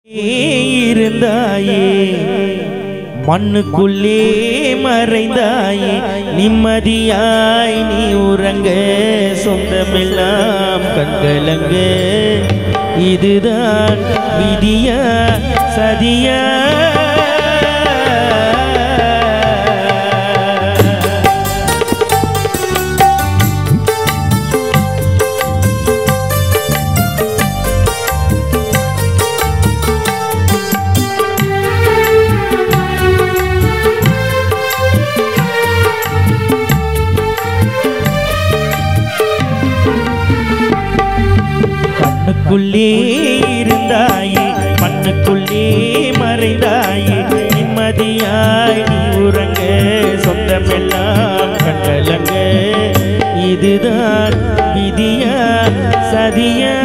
இருந்தாயே மண்ணுக்குள்ளே மறைந்தாயே நிம்மதியாய் நீ உறங்க சொந்தமெல்லாம் கண்கலங்க இதுதான் விதியா சதியா மண்ணுக்குள்ளே இருந்தாயே மண்ணுக்குள்ளே மறைந்தாயே நிம்மதியாய் நீ உறங்க சொந்தமெல்லாம் கண்கலங்க இதுதான் விதியா சதியா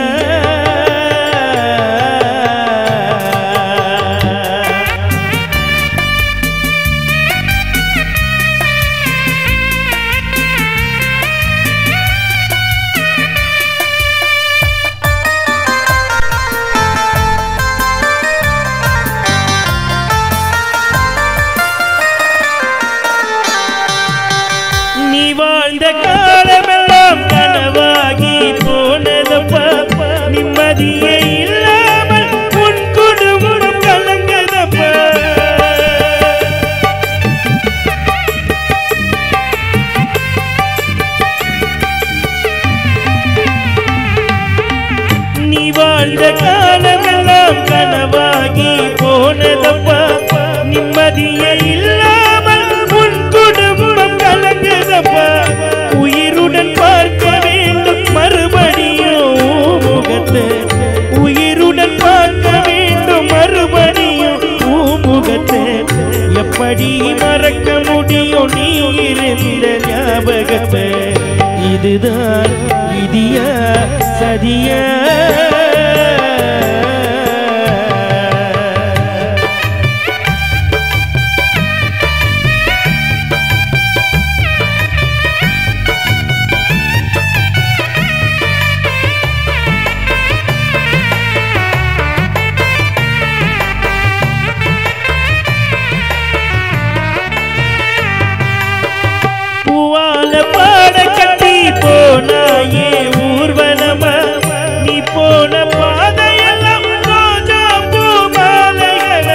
வாழ்ந்த காலமெல்லாம் கனவாகி போனதப்பா நிம்மதியே இல்லாமல் உன் குடும்பம் கலங்கதப்பா நீ வாழ்ந்த காலமெல்லாம் கனவாகி போனதப்பா நிம்மதியே இல்லாமல் உன் குடும்பம் கலங்கதப்பா உயிருடன் பார்க்க வேண்டும் மறுபடியும் முகத்தை உயிருடன் பார்க்க வேண்டும் மறுபடியும் முகத்தை எப்படி மறக்க முடியும் நீ இருந்த ஞாபகத்தை இதுதான் விதியா சதியா பாட கட்டி போனாயே ஊர்வலமா நீ போன பாதையெல்லாம் ரோஜா பூ மாலைகள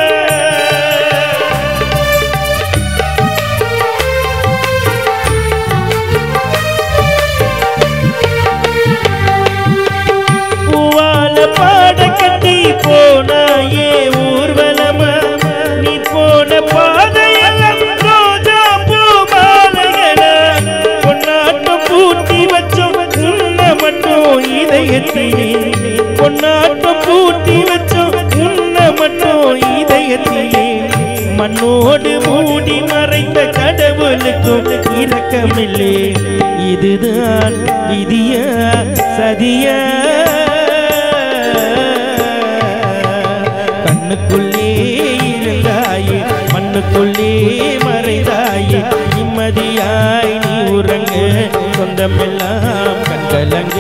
பூவால பாட கட்டி போனாயே ஊர்வலமா நீ போன பாதையெல்லாம் ரோஜா பூ மாலைகள பூட்டி வச்சோம் உன்னை மட்டும் இதயத்திலே பொன்னாட்டம் பூட்டி வச்சோம் உன்னை மட்டும் இதயத்திலே மண்ணோடு மூடி மறைந்த கடவுளுக்கும் இரக்கமில்லை இதுதான் விதியா சதியா கண்ணுக்குள்ளே இருந்தாயே மண்ணுக்குள்ளே மறைந்தாயே நிம்மதியாய் நீ உறங்க சொந்தமெல்லாம் கண்கலங்க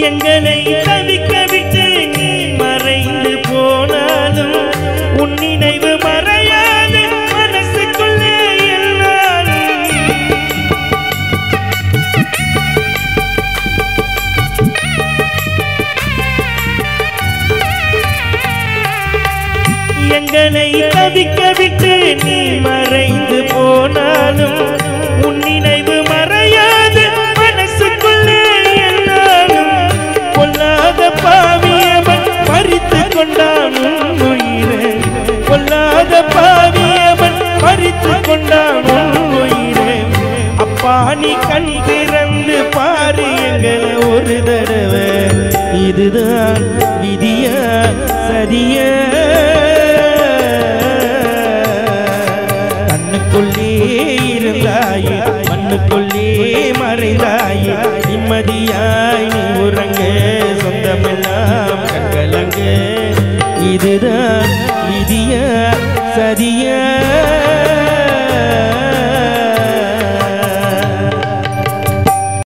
எங்களை தவிக்க விட்டு நீ மறைந்து போனாலும் உன் நினைவு மறையாது மனசுக்குள்ளே எல்லாரும் எங்களை தவிக்க விட்டு நீ மறைந்து போனாலும் உன் நினைவு மறையாது மனசுக்குள்ளே பொல்லாத பாவியவன் பறித்து கொண்டான் உயிரை பொல்லாத பாவியவன் பறித்து கொண்டான் உயிரே அப்பா நீ கண் திறந்து பாரு எங்களை ஒரு தடவை இதுதான் விதியா சதியா கண்ணுக்குள்ளே இருந்தாயே மண்ணுக்குள்ளே மறைந்தாயே நிம்மதியாய் நீ உறங்க சொந்தமெல்லாம் கண்கலங்க இதுதான் விதியா சதியா